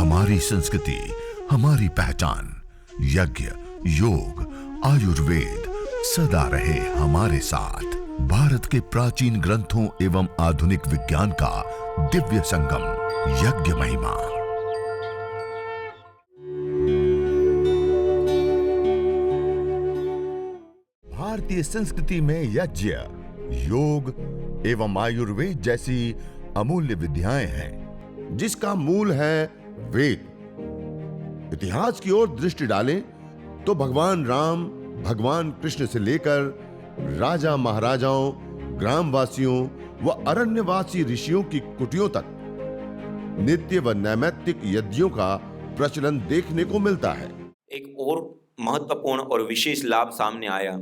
हमारी संस्कृति, हमारी पहचान। यज्ञ, योग, आयुर्वेद सदा रहे हमारे साथ। भारत के प्राचीन ग्रंथों एवं आधुनिक विज्ञान का दिव्य संगम, यज्ञ महिमा। भारतीय संस्कृति में यज्ञ, योग एवं आयुर्वेद जैसी अमूल्य विद्याएं हैं, जिसका मूल है वेद। इतिहास की ओर दृष्टि डालें तो भगवान राम, भगवान कृष्ण से लेकर राजा महाराजाओं, ग्रामवासियों व अरण्यवासी ऋषियों की कुटियों तक नित्य व नैमित्तिक यज्ञों का प्रचलन देखने को मिलता है। एक और महत्वपूर्ण और विशेष लाभ सामने आया।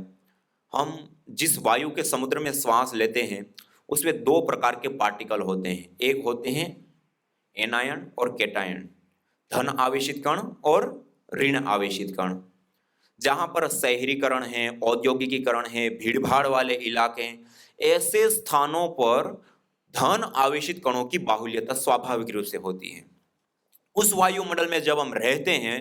हम जिस वायु के समुद्र में श्वास लेते हैं उसमें दो प्रकार के पार्टिकल होते हैं। एक होते हैं एनायन और कैटायन, धन आवेशित कण और ऋण आवेशित कण। जहां पर शहरीकरण है, औद्योगिकीकरण है, भीड़भाड़ वाले इलाके हैं, ऐसे स्थानों पर धन आवेशित कणों की बाहुल्यता स्वाभाविक रूप से होती है। उस वायुमंडल में जब हम रहते हैं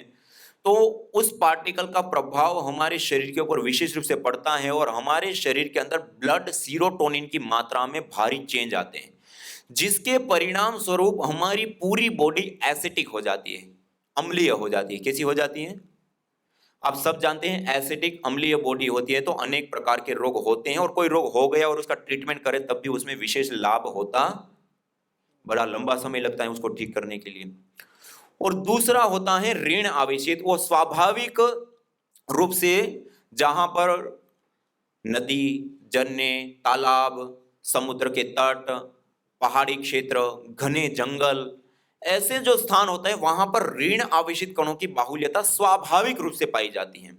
तो उस पार्टिकल का प्रभाव हमारे शरीर के ऊपर विशेष रूप से पड़ता है और हमारे शरीर के अंदर ब्लड सीरोटोनिन की मात्रा में भारी चेंज आते हैं, जिसके परिणाम स्वरूप हमारी पूरी बॉडी एसिडिक हो जाती है, अम्लीय हो जाती है। कैसी हो जाती है? आप सब जानते हैं, एसिडिक अम्लीय बॉडी होती है तो अनेक प्रकार के रोग होते हैं, और कोई रोग हो गया और उसका ट्रीटमेंट करें तब भी उसमें विशेष लाभ होता, बड़ा लंबा समय लगता है उसको ठीक करने के लिए। और दूसरा होता है ऋण आवेशित। वो स्वाभाविक रूप से जहां पर नदी, झरने, तालाब, समुद्र के तट, पहाड़ी क्षेत्र, घने जंगल, ऐसे जो स्थान होता है वहां पर ऋण आवेशित कणों की बाहुल्यता स्वाभाविक रूप से पाई जाती है।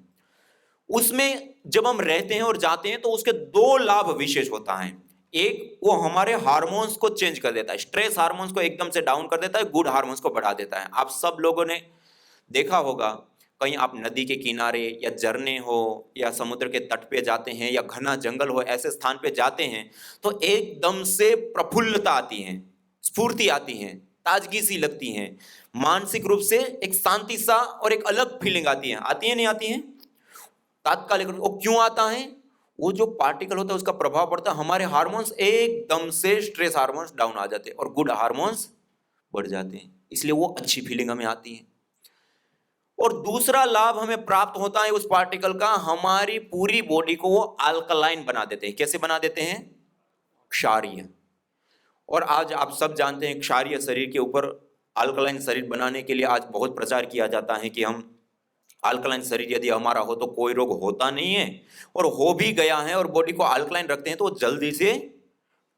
उसमें जब हम रहते हैं और जाते हैं तो उसके दो लाभ विशेष होता है। एक, वो हमारे हार्मोन्स को चेंज कर देता है, स्ट्रेस हार्मोन्स को एकदम से डाउन कर देता है, गुड हार्मोन्स को बढ़ा देता है। आप सब लोगों ने देखा होगा, कहीं आप नदी के किनारे या झरने हो या समुद्र के तट पे जाते हैं या घना जंगल हो, ऐसे स्थान पे जाते हैं तो एकदम से प्रफुल्लता आती है, स्फूर्ति आती है, ताजगी सी लगती है, मानसिक रूप से एक शांति सा और एक अलग फीलिंग आती है नहीं आती है? तात्कालिक। वो क्यों आता है? वो जो पार्टिकल होता है उसका प्रभाव पड़ता है, हमारे हार्मोन्स एकदम से, स्ट्रेस हार्मोन्स डाउन आ जाते हैं और गुड हार्मोन्स बढ़ जाते हैं, इसलिए वो अच्छी फीलिंग हमें आती है। और दूसरा लाभ हमें प्राप्त होता है उस पार्टिकल का, हमारी पूरी बॉडी को वो अल्कलाइन बना देते हैं। कैसे बना देते हैं? क्षारीय। और आज आप सब जानते हैं क्षारीय शरीर के ऊपर अल्कलाइन शरीर बनाने के लिए आज बहुत प्रचार किया जाता है कि हम अल्कलाइन शरीर यदि हमारा हो तो कोई रोग होता नहीं है, और हो भी गया है और बॉडी को अल्कलाइन रखते हैं तो जल्दी से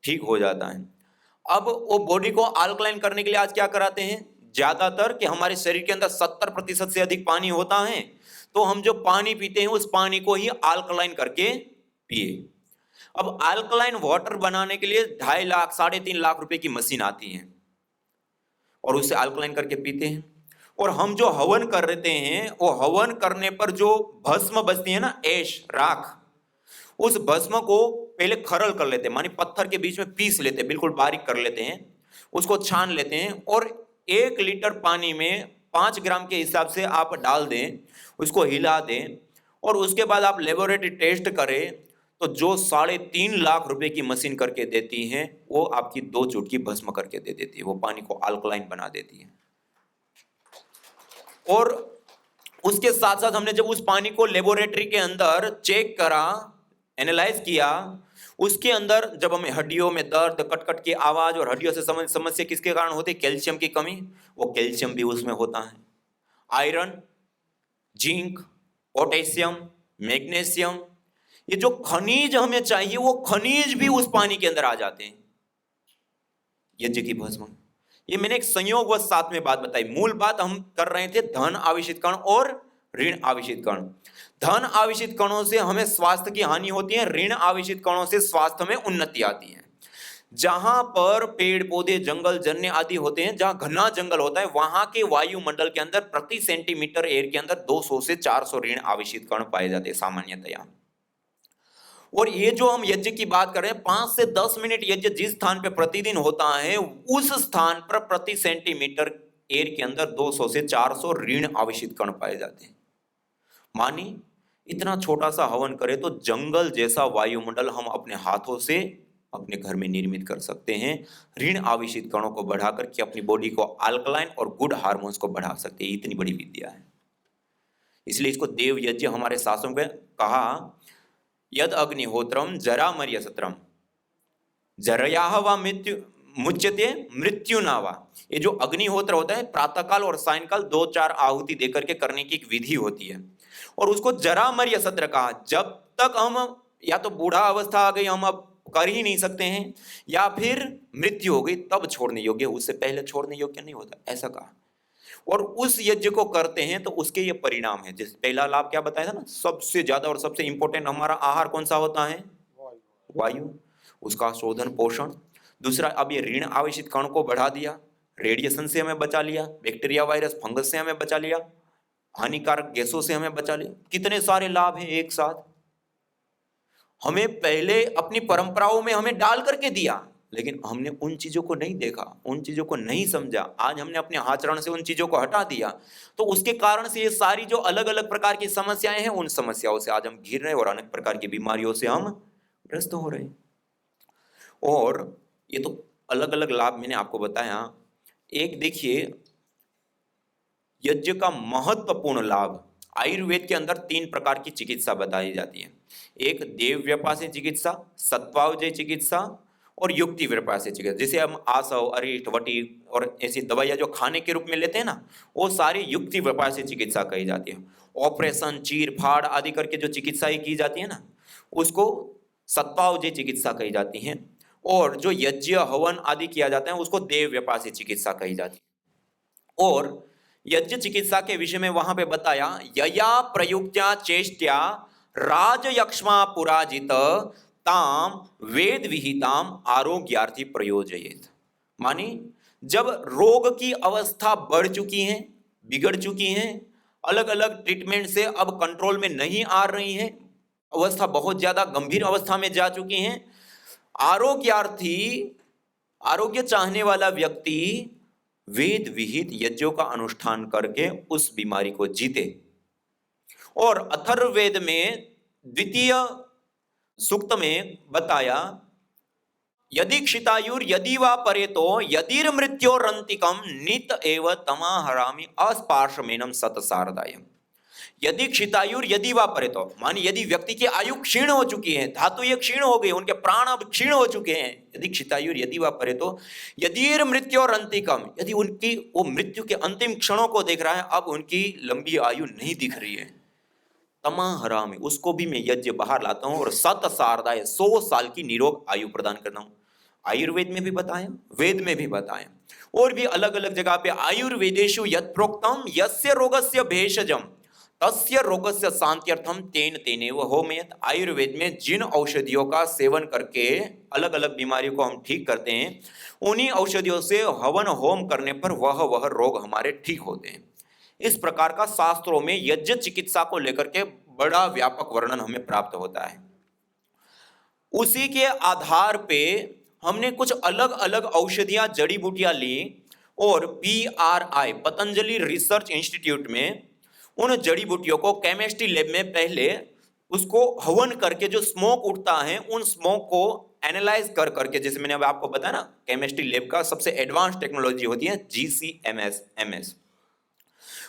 ठीक हो जाता है। अब वो बॉडी को अल्कलाइन करने के लिए आज क्या कराते हैं ज्यादातर, कि हमारे शरीर के अंदर 70% से अधिक पानी होता है, तो हम जो पानी पीते हैं उस पानी को ही अल्कलाइन करके पिए। अब अल्कलाइन वाटर बनाने के लिए 2.5 लाख 3.5 लाख रुपए की मशीन आती है और उसे अल्कलाइन करके पीते हैं। और हम जो हवन कर रहे हैं, वो हवन करने पर जो भस्म बचती है ना, ऐश, राख, उस भस्म को पहले खरल कर लेते हैं, मानी पत्थर के बीच में पीस लेते हैं, बिल्कुल बारीक कर लेते हैं, उसको छान लेते हैं और 1 लीटर पानी में 5 ग्राम के हिसाब से आप डाल दें, उसको हिला दें, और उसके बाद आप लेबोरेटरी टेस्ट करें तो जो 3.5 लाख रुपए की मशीन करके देती है वो आपकी 2 चुटकी भस्म करके दे देती है, वो पानी को अल्कलाइन बना देती है। और उसके साथ साथ हमने जब उस पानी को लेबोरेटरी के अंदर चेक करा, एनालाइज किया, उसके अंदर जब हमें हड्डियों में दर्द, कटकट की आवाज और हड्डियों से समस्या किसके कारण होती है? कैल्शियम की कमी, वो कैल्शियम भी उसमें होता है। आयरन, जिंक, पोटेशियम, मैग्नीशियम, ये जो खनिज हमें चाहिए वो खनिज भी उस पानी के अंदर आ जाते हैं, यज्ञ की भस्म। ये मैंने एक संयोगवश साथ में बात बताई। मूल बात हम कर रहे थे धन आवेशित कण और ऋण आवेशित कण। धन आवेशित कणों से हमें स्वास्थ्य की हानि होती है, ऋण आवेशित कणों से स्वास्थ्य में उन्नति आती है। जहां पर पेड़ पौधे, जंगल, झरने आदि होते हैं, जहां घना जंगल होता है, वहां के वायुमंडल के अंदर प्रति सेंटीमीटर एयर के अंदर 200 से 400 ऋण आवेशित कण पाए जाते हैं सामान्यतया। और ये जो हम यज्ञ की बात कर रहे हैं, 5 से 10 मिनट यज्ञ जिस स्थान पे प्रतिदिन होता है, उस स्थान पर प्रति सेंटीमीटर एयर के अंदर 200 से 400 ऋण आवेशित कण पाए जाते हैं। मानी इतना छोटा सा हवन करे तो जंगल जैसा वायुमंडल हम अपने हाथों से अपने घर में निर्मित कर सकते हैं, ऋण आवेशित कणों को बढ़ा करके अपनी बॉडी को अल्कलाइन और गुड हार्मोन्स को बढ़ा सकते हैं। इतनी बड़ी विद्या है, इसलिए इसको देव यज्ञ हमारे शास्त्रों में कहा, यद अग्निहोत्रम जरा मर्य सत्रम जरयाह व मृत्यु मुच्यते मृत्यु ना वा। ये जो अग्निहोत्र होता है प्रातःकाल और सायंकाल 2-4 आहुति देकर के करने की एक विधि होती है, और उसको जरा मर्य सत्र कहा। जब तक हम या तो बूढ़ा अवस्था आ गई, हम अब कर ही नहीं सकते हैं, या फिर मृत्यु हो गई तब छोड़ने योग्य, उससे पहले छोड़ने योग्य नहीं होता, ऐसा कहा। और उस यज्ञ को करते हैं तो उसके ये परिणाम है। जैसे पहला लाभ क्या बताया था ना, सबसे ज्यादा और सबसे इंपॉर्टेंट हमारा आहार कौन सा होता है? वायु, उसका शोधन पोषण। दूसरा, अब ये ऋण आवेशित कण को बढ़ा दिया, रेडिएशन से हमें बचा लिया, बैक्टीरिया वायरस फंगस से हमें बचा लिया, हानिकारक गैसों से हमें बचा लिया। कितने सारे लाभ हैं एक साथ। हमें पहले अपनी परंपराओं में हमें डाल करके दिया, लेकिन हमने उन चीजों को नहीं देखा, उन चीजों को नहीं समझा। आज हमने अपने आचरण से उन चीजों को हटा दिया, तो उसके कारण से ये सारी जो अलग अलग प्रकार की समस्याएं हैं, उन समस्याओं से आज हम घिर रहे हैं और अनेक प्रकार की बीमारियों से हम ग्रस्त हो रहे हैं। और ये तो अलग अलग लाभ मैंने आपको बताया। एक देखिए, यज्ञ का महत्वपूर्ण लाभ, आयुर्वेद के अंदर 3 प्रकार की चिकित्सा बताई जाती है। एक देव व्यपासे चिकित्सा, सत्वावजय चिकित्सा और युक्ति व्यपासे चिकित्सा। जैसे हम आसव, अरिष्ट, वटी और ऐसी दवाइयां जो खाने के रूप में लेते हैं ना, वो सारी युक्ति व्यपासे चिकित्सा कही जाती है। ऑपरेशन, चीर फाड़ आदि करके जो चिकित्साएं की जाती है ना, उसको सत्वावजय चिकित्सा कही जाती है। और जो यज्ञ हवन आदि किया जाता है उसको देव व्यपासी चिकित्सा कही जाती है। और यज्ञ चिकित्सा के विषय में वहां पे बताया, यया प्रयुक्त्या चेष्ट्या राजयक्ष्मा पुराजित ताम वेद विहिताम आरोग्यार्थी प्रयोजयेत। मानी जब रोग की अवस्था बढ़ चुकी है, बिगड़ चुकी है, अलग अलग ट्रीटमेंट से अब कंट्रोल में नहीं आ रही है, अवस्था बहुत ज्यादा गंभीर अवस्था में जा चुकी है, आरोग्यार्थी, आरोग्य चाहने वाला व्यक्ति वेद विहित यज्ञों का अनुष्ठान करके उस बीमारी को जीते। और अथर्ववेद में द्वितीय सूक्त में बताया, यदि क्षितायुर यदि वा परेतो यदिर मृत्योरंतिकम नित एव तमाहरामि अस्पार्शमेनम सतसारदायम। यदि क्षितायुर यदि वा परेतो, मानी यदि व्यक्ति की आयु क्षीण हो चुकी है, धातु ये क्षीण हो गई, उनके प्राण अब क्षीण हो चुके हैं। यदि क्षितायुर यदि वा परेतो यदिर मृत्योरंतिकम, यदि उनकी वो मृत्यु के अंतिम क्षणों को देख रहा है, अब उनकी लंबी आयु नहीं दिख रही है, तमाहरामि, उसको भी मैं यज्ञ बाहर लाता हूं और सतसारदाय 100 साल की निरोग आयु प्रदान करता हूं। आयुर्वेद में भी बताया, वेद में भी बताया, और भी अलग अलग जगह पे आयुर्वेदेषु यत् प्रोक्तम यस्य रोगस्य भेषजम तस्य रोगस्य शांत्यर्थम तेन तेनेव होमेत। आयुर्वेद में जिन औषधियों का सेवन करके अलग अलग बीमारियों को हम ठीक करते हैं, उन्हीं औषधियों से हवन होम करने पर वह रोग हमारे ठीक होते हैं। इस प्रकार का शास्त्रों में यज्ञ चिकित्सा को लेकर के बड़ा व्यापक वर्णन हमें प्राप्त होता है। उसी के आधार पे हमने कुछ अलग अलग औषधियां, जड़ी बूटियां ली और PRI पतंजलि रिसर्च इंस्टीट्यूट में उन जड़ी बूटियों को केमिस्ट्री लैब में पहले उसको हवन करके जो स्मोक उठता है, उन स्मोक को एनालाइज कर करके, जैसे मैंने अब आपको बताया ना, केमिस्ट्री लैब का सबसे एडवांस टेक्नोलॉजी होती है GCMS,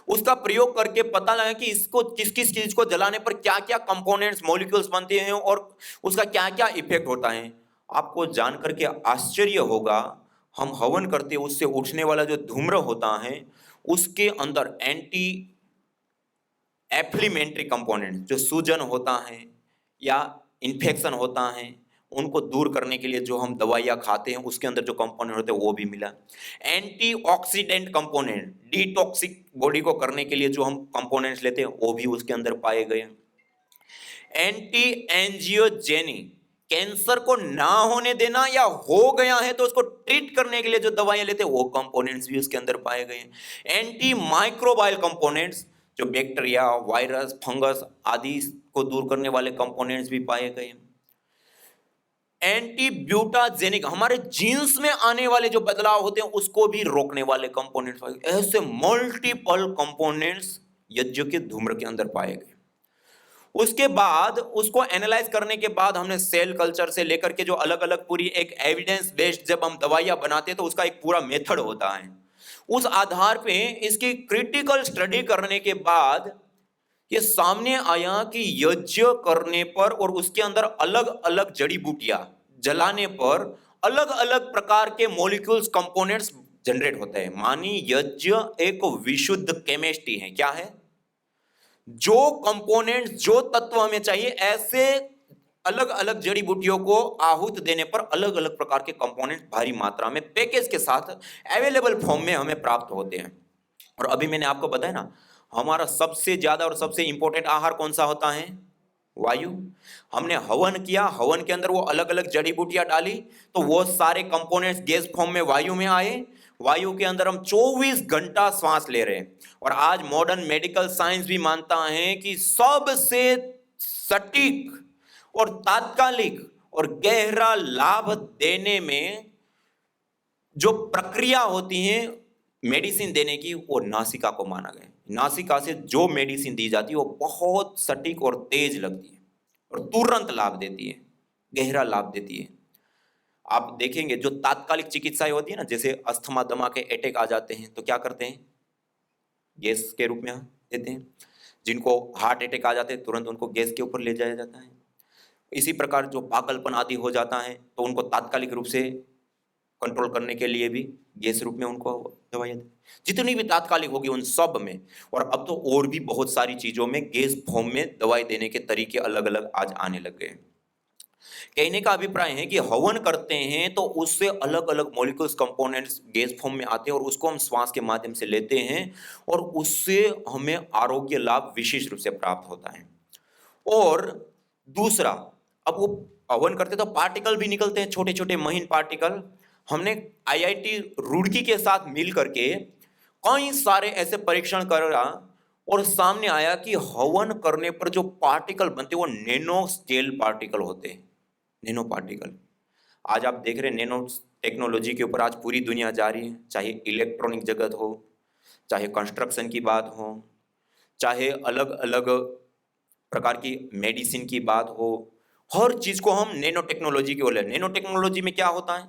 उसका प्रयोग करके पता लगा कि इसको किस किस चीज को जलाने पर क्या क्या कंपोनेंट्स, मॉलिक्यूल्स बनते हैं और उसका क्या क्या इफेक्ट होता है। आपको जान करके आश्चर्य होगा, हम हवन करते उससे उठने वाला जो धूम्र होता है, उसके अंदर एंटी एफ्लिमेंट्री कंपोनेंट, जो सूजन होता है या इन्फेक्शन होता है, उनको दूर करने के लिए जो हम दवाइयाँ खाते हैं उसके अंदर जो कंपोनेंट होते हैं वो भी मिला। एंटीऑक्सीडेंट कंपोनेंट, डिटॉक्सिक बॉडी को करने के लिए जो हम कंपोनेंट्स लेते हैं वो भी उसके अंदर पाए गए। एंटी एंजियोजेनी, कैंसर को ना होने देना या हो गया है तो उसको ट्रीट करने के लिए जो दवाइयां लेते हैं वो कंपोनेंट्स भी उसके अंदर पाए गए। एंटी माइक्रोबायल कंपोनेंट्स, जो बैक्टीरिया, वायरस, फंगस आदि को दूर करने वाले कंपोनेंट्स भी पाए गए। एंटीब्यूटाजेनिक, हमारे जीन्स में आने वाले जो बदलाव होते हैं उसको भी रोकने वाले कंपोनेंट्स। ऐसे मल्टीपल कंपोनेंट्स यज्ञ के धूम्र के अंदर पाए गए। उसके बाद उसको एनालाइज करने के बाद हमने सेल कल्चर से लेकर के जो अलग अलग पूरी एक एविडेंस बेस्ड जब हम दवाइयां बनाते हैं तो उसका एक पूरा मेथड होता है। उस आधार पे इसकी क्रिटिकल स्टडी करने के बाद ये सामने आया कि यज्ञ करने पर और उसके अंदर अलग अलग जड़ी बूटियां जलाने पर अलग अलग प्रकार के मॉलिक्यूल्स कंपोनेंट्स जनरेट होते हैं। मानी यज्ञ एक विशुद्ध केमिस्ट्री है। क्या है? जो कंपोनेंट्स, जो तत्व हमें चाहिए, ऐसे अलग अलग जड़ी बूटियों को आहूत देने पर अलग अलग प्रकार के कंपोनेंट्स भारी मात्रा में पैकेज के साथ अवेलेबल फॉर्म में हमें प्राप्त होते हैं। और अभी मैंने आपको बताया ना, हमारा सबसे ज्यादा और सबसे इंपॉर्टेंट आहार कौन सा होता है? वायु। हमने हवन किया, हवन के अंदर वो अलग अलग जड़ी बूटियां डाली तो वो सारे कंपोनेंट्स गैस फॉर्म में वायु में आए। वायु के अंदर हम 24 घंटा श्वास ले रहे हैं। और आज मॉडर्न मेडिकल साइंस भी मानता है कि सबसे सटीक और तात्कालिक और गहरा लाभ देने में जो प्रक्रिया होती है मेडिसिन देने की, वो नासिका को माना गया। नासिका से जो मेडिसिन दी जाती है वो बहुत सटीक और तेज लगती है और तुरंत लाभ देती है, गहरा लाभ देती है। आप देखेंगे जो तात्कालिक चिकित्साएं होती है ना, जैसे अस्थमा दमा के अटैक आ जाते हैं तो क्या करते हैं? गैस के रूप में देते हैं। जिनको हार्ट अटैक आ जाते हैं तुरंत उनको गैस के ऊपर ले जाया जाता है। इसी प्रकार जो पागलपन आदि हो जाता है तो उनको तात्कालिक रूप से कंट्रोल करने के लिए भी गैस रूप में उनको दवाइयां देते। जितनी भी तात्कालिक होगी उन सब में, और अब तो और भी बहुत सारी चीजों में गैस फॉर्म में दवाई देने के तरीके अलग अलग आज आने लग गए। कहने का अभिप्राय है कि हवन करते हैं तो उससे अलग अलग मॉलिक्यूल्स कंपोनेंट्स गैस फॉर्म में आते हैं और उसको हम श्वास के माध्यम से लेते हैं और उससे हमें आरोग्य लाभ विशेष रूप से प्राप्त होता है। और दूसरा, अब वो हवन करते तो पार्टिकल भी निकलते हैं, छोटे छोटे महीन पार्टिकल। हमने आईआईटी रुड़की के साथ मिल करके कई सारे ऐसे परीक्षण करा और सामने आया कि हवन करने पर जो पार्टिकल बनते वो नैनो स्केल पार्टिकल होते हैं। नैनो पार्टिकल आज आप देख रहे हैं, नैनो टेक्नोलॉजी के ऊपर आज पूरी दुनिया जा रही है। चाहे इलेक्ट्रॉनिक जगत हो, चाहे कंस्ट्रक्शन की बात हो, चाहे अलग अलग प्रकार की मेडिसिन की बात हो, हर चीज को हम नैनो टेक्नोलॉजी की ओर ले। नैनो टेक्नोलॉजी में क्या होता है?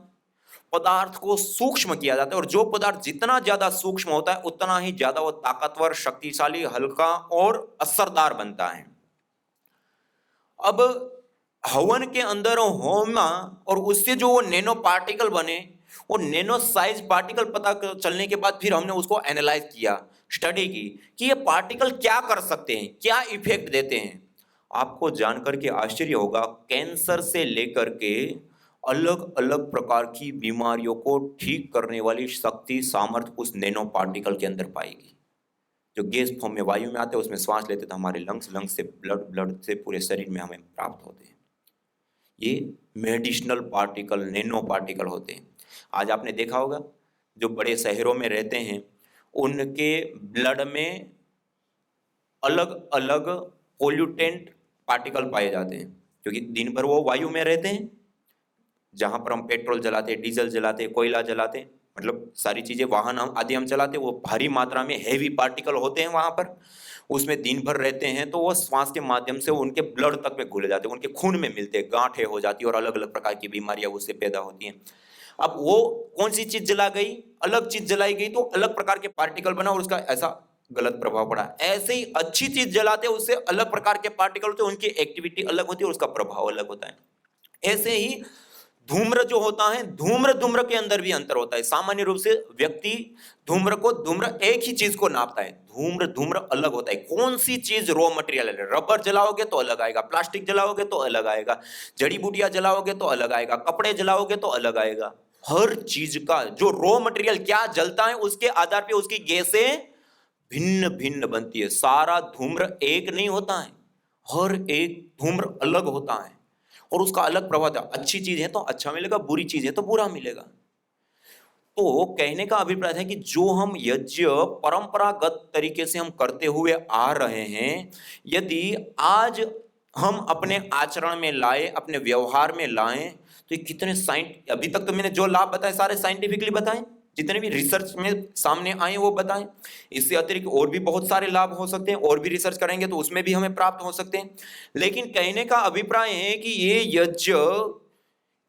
पदार्थ को सूक्ष्म किया जाता है और जो पदार्थ जितना ज्यादा सूक्ष्म होता है उतना ही ज्यादा वो ताकतवर, शक्तिशाली, हल्का और असरदार बनता है। अब हवन के अंदर होमा और उससे जो वो नैनो पार्टिकल बने, वो नैनो साइज पार्टिकल पता चलने के बाद फिर हमने उसको एनालाइज किया, स्टडी की कि ये पार्टिकल क्या कर सकते हैं, क्या इफेक्ट देते हैं। आपको जानकर के आश्चर्य होगा, कैंसर से लेकर के अलग अलग प्रकार की बीमारियों को ठीक करने वाली शक्ति, सामर्थ्य उस नैनो पार्टिकल के अंदर पाएगी। जो गैस फॉर्म में वायु में आते हैं उसमें श्वास लेते तो हमारे लंग्स से ब्लड से पूरे शरीर में हमें प्राप्त होते हैं। ये मेडिसिनल पार्टिकल, नैनो पार्टिकल होते हैं। आज आपने देखा होगा जो बड़े शहरों में रहते हैं उनके ब्लड में अलग अलग पोल्यूटेंट पार्टिकल पाए जाते हैं, क्योंकि दिन भर वो वायु में रहते हैं। जहां पर हम पेट्रोल जलाते, डीजल जलाते, कोयला जलाते, मतलब सारी चीजें वाहन आदि हम चलाते, वो भारी मात्रा में हैवी पार्टिकल होते हैं वहां पर। उसमें दिन भर रहते हैं तो वो श्वास के माध्यम से उनके ब्लड तक में घुले जाते हैं, उनके खून में मिलते हैं, गांठें हो जाती है और अलग अलग प्रकार की बीमारियां उससे पैदा होती हैं। अब वो कौन सी चीज जला गई, अलग चीज जलाई गई तो अलग प्रकार के पार्टिकल बना और उसका ऐसा गलत प्रभाव पड़ा। ऐसे ही अच्छी चीज जलाते हैं उससे अलग प्रकार के पार्टिकल होते हैं, उनकी एक्टिविटी अलग होती है और उसका प्रभाव अलग होता है। ऐसे ही धूम्र जो होता है, धूम्र के अंदर भी अंतर होता है। सामान्य रूप से व्यक्ति धूम्र एक ही चीज को नापता है, धूम्र अलग होता है। कौन सी चीज रॉ मटेरियल है, रबर जलाओगे तो अलग आएगा, प्लास्टिक जलाओगे तो अलग आएगा, जड़ी बूटियां जलाओगे तो अलग आएगा, कपड़े जलाओगे तो अलग आएगा। हर चीज का जो रॉ मटेरियल क्या जलता है उसके आधार पर उसकी गैसें भिन्न भिन्न बनती है। सारा धूम्र एक नहीं होता है, हर एक धूम्र अलग होता है और उसका अलग प्रभाव है। अच्छी चीज है तो अच्छा मिलेगा, बुरी चीज है तो बुरा मिलेगा। तो कहने का अभिप्राय है कि जो हम यज्ञ परंपरागत तरीके से हम करते हुए आ रहे हैं, यदि आज हम अपने आचरण में लाए, अपने व्यवहार में लाएं, तो ये कितने अभी तक तो मैंने जो लाभ बताए सारे साइंटिफिकली बताए, जितने भी रिसर्च में सामने आए वो बताएं। इससे अतिरिक्त और भी बहुत सारे लाभ हो सकते हैं, और भी रिसर्च करेंगे तो उसमें भी हमें प्राप्त हो सकते हैं। लेकिन कहने का अभिप्राय है कि ये यज्ञ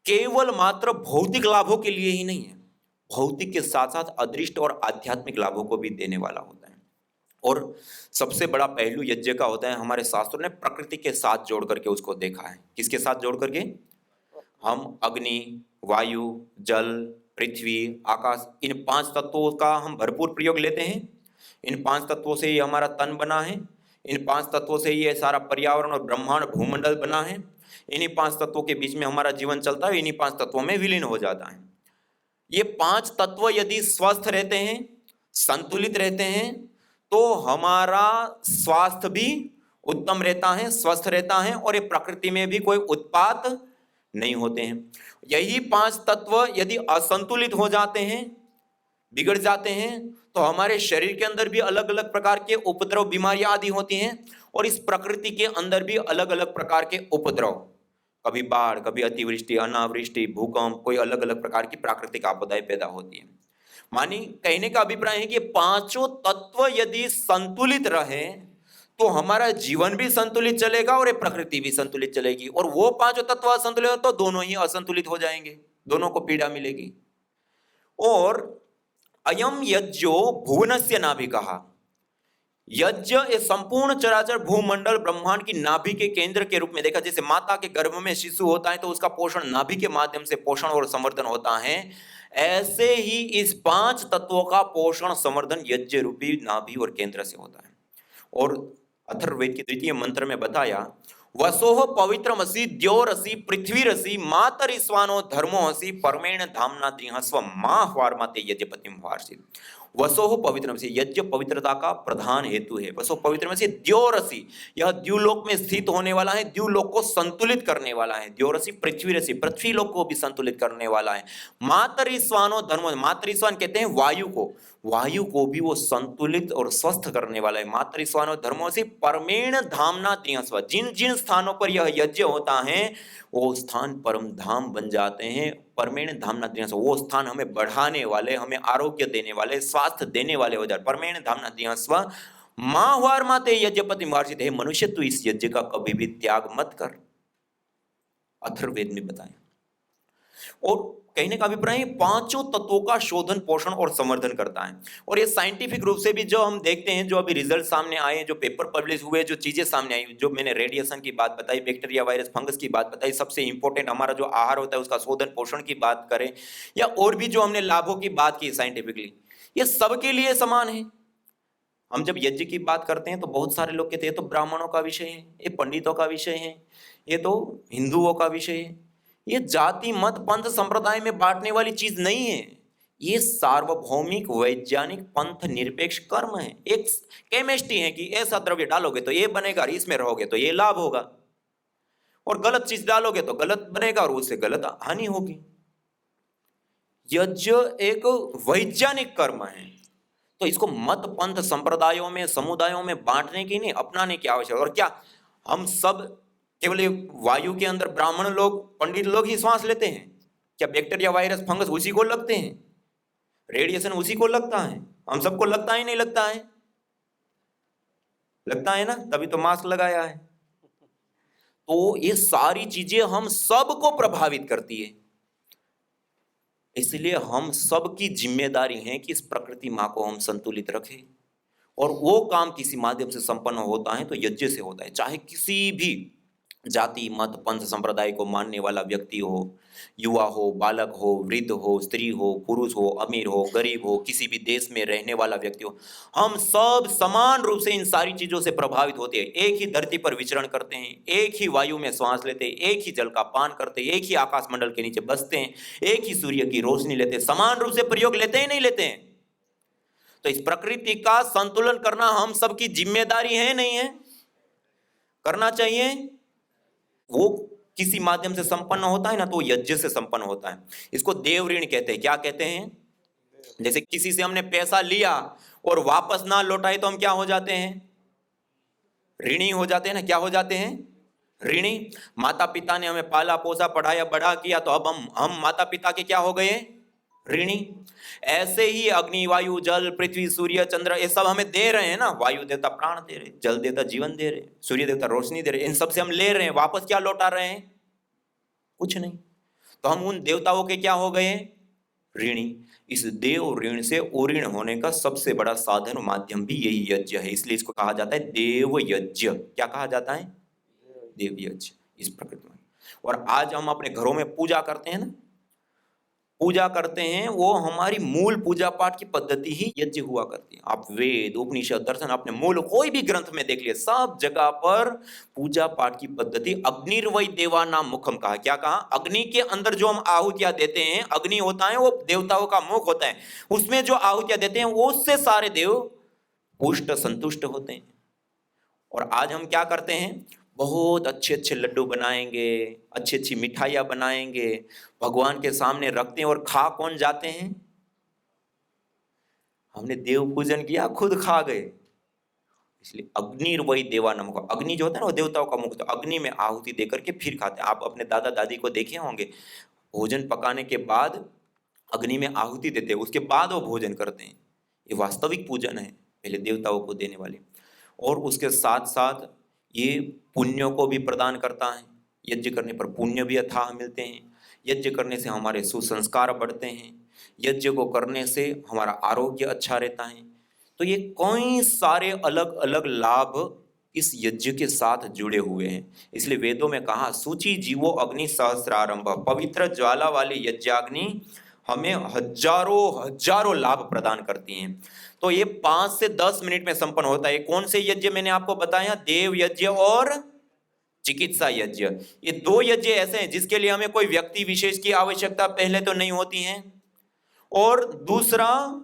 केवल मात्र भौतिक लाभों के लिए ही नहीं है, भौतिक के साथ साथ अदृष्ट और आध्यात्मिक लाभों को भी देने वाला होता है। और सबसे बड़ा पहलू यज्ञ का होता है, हमारे शास्त्रों ने प्रकृति के साथ जोड़ करके उसको देखा है। किसके साथ जोड़ करके? हम अग्नि, वायु, जल, पृथ्वी, आकाश, इन 5 तत्वों का हम भरपूर प्रयोग लेते हैं। इन 5 तत्वों से ये हमारा तन बना है, इन 5 तत्वों से ये सारा पर्यावरण और ब्रह्मांड भूमंडल बना है। इन्हीं 5 तत्वों के बीच में हमारा जीवन चलता है, इन्हीं 5 तत्वों में विलीन हो जाता है। ये 5 तत्व यदि स्वस्थ रहते हैं, संतुलित रहते हैं, तो हमारा स्वास्थ्य भी उत्तम रहता है, स्वस्थ रहता है, और ये प्रकृति में भी कोई उत्पात नहीं होते हैं। यही 5 तत्व यदि असंतुलित हो जाते हैं, बिगड़ जाते हैं, तो हमारे शरीर के अंदर भी अलग अलग प्रकार के उपद्रव, बीमारियां आदि होती हैं, और इस प्रकृति के अंदर भी अलग अलग प्रकार के उपद्रव, कभी बाढ़, कभी अतिवृष्टि, अनावृष्टि, भूकंप, कोई अलग अलग प्रकार की प्राकृतिक आपदाएं पैदा होती हैं। मानी कहने का अभिप्राय है कि 5 तत्व यदि संतुलित रहे तो हमारा जीवन भी संतुलित चलेगा और ये प्रकृति भी संतुलित चलेगी। और वो 5 तत्व असंतुलित हो तो दोनों ही असंतुलित हो जाएंगे, दोनों को पीड़ा मिलेगी। और अयम यज्ञो भुवनस्य नाभिकः, यज्ञ ये संपूर्ण चराचर भूमंडल ब्रह्मांड की नाभि के केंद्र के रूप में देखा। जैसे माता के गर्भ में शिशु होता है तो उसका पोषण नाभि के माध्यम से पोषण और संवर्धन होता है, ऐसे ही इस 5 तत्वों का पोषण संवर्धन यज्ञ रूपी नाभि और केंद्र से होता है। और अथर्ववेद के 2 मंत्र में बताया, वसोह पवित्रमसि द्योरसि पृथ्वीरसि मातरिस्वानो धर्मोऽसि परमेण धाम्ना द्रिहस्व माह वार्माते यज्ञपतिम वार्षि। वसोह पवित्रमसि, यज्ञ पवित्रता का प्रधान हेतु है। वसोह पवित्रमसि द्योरसि, यह द्युलोक में स्थित होने वाला है, द्युलोक को संतुलित करने वाला है। द्योरसि पृथ्वीरसि, पृथ्वीलोक को भी संतुलित करने वाला है। मातरिस्वानो धर्मो, मातरिस्वान कहते हैं वायु को, वायु को भी वो संतुलित और स्वस्थ करने वाला है। मातरिस्वानो धर्मो से परमेण धामना त्रिहस्व, जिन जिन स्थानों पर यह यज्ञ होता है वो स्थान परम धाम बन जाते हैं। परमेण धामना त्रिहस्व, वो स्थान हमें बढ़ाने वाले, हमें आरोग्य देने वाले, स्वास्थ्य देने वाले हो जाते। परमेण धामना त्रिहस्व माहवार माते यज्ञपति वार्षित है। मनुष्य तू इस यज्ञ का कभी भी त्याग मत कर, अथर्ववेद में बताया। और कहने का अभिप्राय 5 तत्वों का शोधन, पोषण और संवर्धन करता है। और ये साइंटिफिक रूप से भी जो हम देखते हैं, जो अभी रिजल्ट सामने आए, जो पेपर पब्लिश हुए, जो चीजें सामने आई, जो मैंने रेडिएशन की बात बताई, बैक्टीरिया, वायरस, फंगस की बात बताई, सबसे इंपॉर्टेंट हमारा जो आहार होता है उसका शोधन पोषण की बात करें, या और भी जो हमने लाभों की बात की साइंटिफिकली, ये सबके लिए समान है। हम जब यज्ञ की बात करते हैं तो बहुत सारे लोग कहते हैं ये तो ब्राह्मणों का विषय है, ये पंडितों का विषय है, ये तो हिंदुओं का विषय है। ये जाति, मत, पंथ, संप्रदाय में बांटने वाली चीज नहीं है, ये सार्वभौमिक वैज्ञानिक पंथ निरपेक्ष कर्म है। एक केमिस्ट्री है कि ऐसा द्रव्य डालोगे तो ये बनेगा, इसमें रहोगे तो ये लाभ होगा, और गलत चीज डालोगे तो गलत बनेगा और उससे गलत हानि होगी। यज्ञ एक वैज्ञानिक कर्म है, तो इसको मत, पंथ, संप्रदायों में, समुदायों में बांटने की नहीं, अपनाने की आवश्यकता। और क्या हम सब केवल वायु के अंदर ब्राह्मण लोग, पंडित लोग ही श्वास लेते हैं? क्या बैक्टीरिया, वायरस, फंगस उसी को लगते हैं? रेडिएशन उसी को लगता है? हम सबको लगता ही नहीं लगता है? लगता है ना, तभी तो मास्क लगाया है। तो ये सारी चीजें हम सबको प्रभावित करती है, इसलिए हम सबकी जिम्मेदारी है कि इस प्रकृति माँ को हम संतुलित रखें। और वो काम किसी माध्यम से संपन्न होता है तो यज्ञ से होता है। चाहे किसी भी जाति, मत, पंथ, संप्रदाय को मानने वाला व्यक्ति हो, युवा हो, बालक हो, वृद्ध हो, स्त्री हो, पुरुष हो, अमीर हो, गरीब हो, किसी भी देश में रहने वाला व्यक्ति हो, हम सब समान रूप से इन सारी चीजों से प्रभावित होते हैं। एक ही धरती पर विचरण करते हैं, एक ही वायु में श्वास लेते हैं, एक ही जल का पान करते हैं, एक ही आकाश मंडल के नीचे बसते हैं, एक ही सूर्य की रोशनी लेते हैं, समान रूप से प्रयोग लेते हैं, नहीं लेते हैं? तो इस प्रकृति का संतुलन करना हम सबकी जिम्मेदारी है, नहीं है? करना चाहिए। वो किसी माध्यम से संपन्न होता है ना, तो यज्ञ से संपन्न होता है। इसको देव ऋण कहते हैं। क्या कहते हैं? जैसे किसी से हमने पैसा लिया और वापस ना लौटाए तो हम क्या हो जाते हैं? ऋणी हो जाते हैं ना। क्या हो जाते हैं? ऋणी। माता पिता ने हमें पाला पोसा पढ़ाया बड़ा किया, तो अब हम माता पिता के क्या हो गए? ऋणी। ऐसे ही अग्नि वायु जल पृथ्वी सूर्य चंद्र ये सब हमें दे रहे हैं ना। वायु देवता प्राण दे रहे, जल देवता जीवन दे रहे, सूर्य देवता रोशनी दे रहे, इन सब से हम ले रहे हैं, वापस क्या लौटा रहे हैं? कुछ नहीं। तो हम उन देवताओं के क्या हो गए? ऋणी। इस देव ऋण से उऋण होने का सबसे बड़ा साधन माध्यम भी यही यज्ञ है, इसलिए इसको कहा जाता है देव यज्ञ। क्या कहा जाता है? देव यज्ञ। इस प्रकृति में। और आज हम अपने घरों में पूजा करते हैं ना, पूजा करते हैं, वो हमारी मूल पूजा पाठ की पद्धति ही यज्ञ हुआ करती है। आप वेद उपनिषद दर्शन अपने मूल कोई भी ग्रंथ में देख लिए, सब जगह पर पूजा पाठ की पद्धति अग्निर्वै देवानाम मुखम कहा। क्या कहा? अग्नि के अंदर जो हम आहुतियां देते हैं, अग्नि होता है वो देवताओं का मुख होता है, उसमें जो आहुतियां देते हैं उससे सारे देव पुष्ट संतुष्ट होते हैं। और आज हम क्या करते हैं? बहुत अच्छे अच्छे लड्डू बनाएंगे, अच्छी अच्छी मिठाइयां बनाएंगे, भगवान के सामने रखते हैं, और खा कौन जाते हैं? हमने देव पूजन किया, खुद खा गए। इसलिए अग्निर्वै देवानाम, अग्नि जो होता है ना वो देवताओं का मुख, तो अग्नि में आहुति देकर के फिर खाते हैं। आप अपने दादा दादी को देखे होंगे, भोजन पकाने के बाद अग्नि में आहुति देते हैं, उसके बाद वो भोजन करते हैं। ये वास्तविक पूजन है, पहले देवताओं को देने वाले। और उसके साथ साथ ये पुण्यों को भी प्रदान करता है। यज्ञ करने पर पुण्य भी अथाह मिलते हैं, यज्ञ करने से हमारे सुसंस्कार बढ़ते हैं, यज्ञ को करने से हमारा आरोग्य अच्छा रहता है। तो ये कई सारे अलग अलग लाभ इस यज्ञ के साथ जुड़े हुए हैं। इसलिए वेदों में कहा सूचि जीवो अग्नि सहस्रारंभ, पवित्र ज्वाला वाली यज्ञाग्नि हमें हजारों हजारों लाभ प्रदान करती हैं। तो ये 5 से 10 मिनट में संपन्न होता है। कौन से यज्ञ मैंने आपको बताया? देव यज्ञ और चिकित्सा यज्ञ। ये 2 यज्ञ ऐसे हैं जिसके लिए हमें कोई व्यक्ति विशेष की आवश्यकता पहले तो नहीं होती है, और दूसरा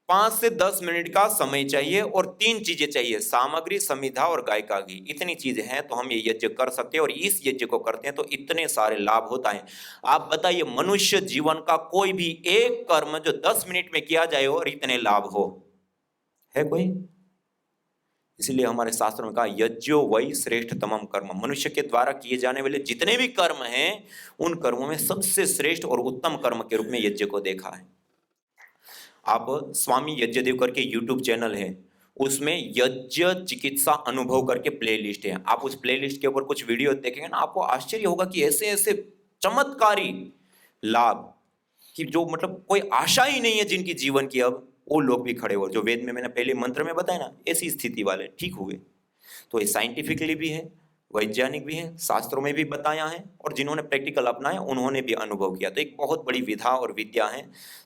5 से 10 मिनट का समय चाहिए, और 3 चीजें चाहिए, सामग्री, समिधा और गाय का घी। इतनी चीजें हैं तो हम ये यज्ञ कर सकते हैं, और इस यज्ञ को करते हैं तो इतने सारे लाभ होता है। आप बताइए, मनुष्य जीवन का कोई भी एक कर्म जो 10 मिनट में किया जाए और इतने लाभ हो, है कोई? इसलिए हमारे शास्त्रों में कहा यज्ञो वै श्रेष्ठतमम कर्म। मनुष्य के द्वारा किए जाने वाले जितने भी कर्म हैं, उन कर्मों में सबसे श्रेष्ठ और उत्तम कर्म के रूप में यज्ञ को देखा है। आप स्वामी यज्ञदेव करके YouTube चैनल है, उसमें यज्ञ चिकित्सा अनुभव करके प्लेलिस्ट है। आप उस प्लेलिस्ट के ऊपर कुछ वीडियो देखेंगे ना, आपको आश्चर्य होगा कि ऐसे ऐसे चमत्कारी लाभ कि जो मतलब कोई आशा ही नहीं है जिनकी जीवन की, अब वो लोग भी खड़े हो, जो वेद में मैंने पहले मंत्र में बताया ना, ऐसी स्थिति वाले ठीक हुए। तो ये साइंटिफिकली भी है, वैज्ञानिक भी है, शास्त्रों में भी बताया है, और जिन्होंने प्रैक्टिकल अपनाया उन्होंने भी अनुभव किया। तो एक बहुत बड़ी विधा और विद्या है।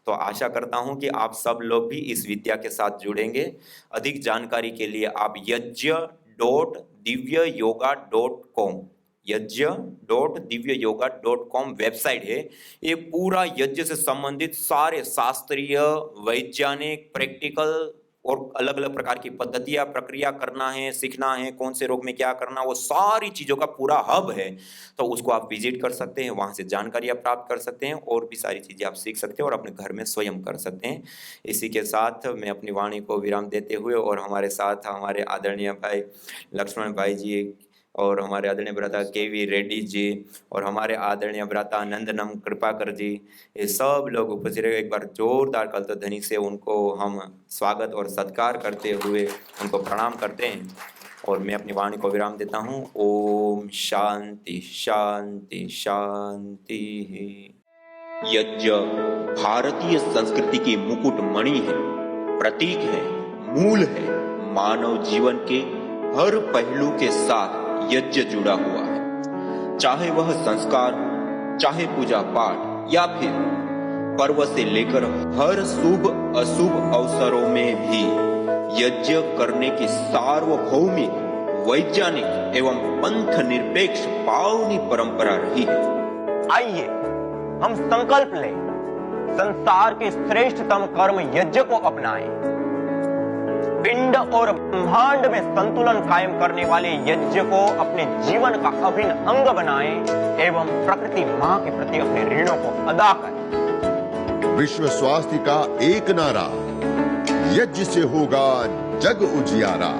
तो आशा करता हूं कि आप सब लोग भी इस विद्या के साथ जुड़ेंगे। अधिक जानकारी के लिए आप yajya.divyayoga.com, yajya.divyayoga.com वेबसाइट है। ये पूरा यज्ञ से संबंधित सारे शास्त्रीय, वैज्ञानिक, प्रैक्टिकल और अलग अलग प्रकार की पद्धतियां, प्रक्रिया करना है, सीखना है, कौन से रोग में क्या करना, वो सारी चीजों का पूरा हब है। तो उसको आप विजिट कर सकते हैं, वहां से जानकारियां प्राप्त कर सकते हैं, और भी सारी चीजें आप सीख सकते हैं और अपने घर में स्वयं कर सकते हैं। इसी के साथ मैं अपनी वाणी को विराम देते हुए, और हमारे साथ हमारे आदरणीय भाई लक्ष्मण भाई जी, और हमारे आदरणीय भ्राता केवी रेड्डी जी, और हमारे आदरणीय भ्राता नंदनम कृपाकर जी, ये सब लोग उपस्थित रहे। एक बार जोरदार कलतध्वनि से उनको हम स्वागत और सत्कार करते हुए उनको प्रणाम करते हैं, और मैं अपनी वाणी को विराम देता हूँ। ओम शांति शांति शांति। यज्ञ भारतीय संस्कृति की मुकुट मणि है, प्रतीक है, मूल है। मानव जीवन के हर पहलू के साथ यज्ञ जुड़ा हुआ है, चाहे वह संस्कार, चाहे पूजा पाठ, या फिर पर्व से लेकर हर शुभ अशुभ अवसरों में भी यज्ञ करने की सार्वभौमिक, वैज्ञानिक एवं पंथ निरपेक्ष पावनी परंपरा रही है। आइए हम संकल्प लें, संसार के श्रेष्ठतम कर्म यज्ञ को अपनाएं। पिंड और ब्रह्मांड में संतुलन कायम करने वाले यज्ञ को अपने जीवन का अभिन्न अंग बनाएं, एवं प्रकृति मां के प्रति अपने ऋणों को अदा करें। विश्व स्वास्थ्य का एक नारा, यज्ञ से होगा जग उजियारा।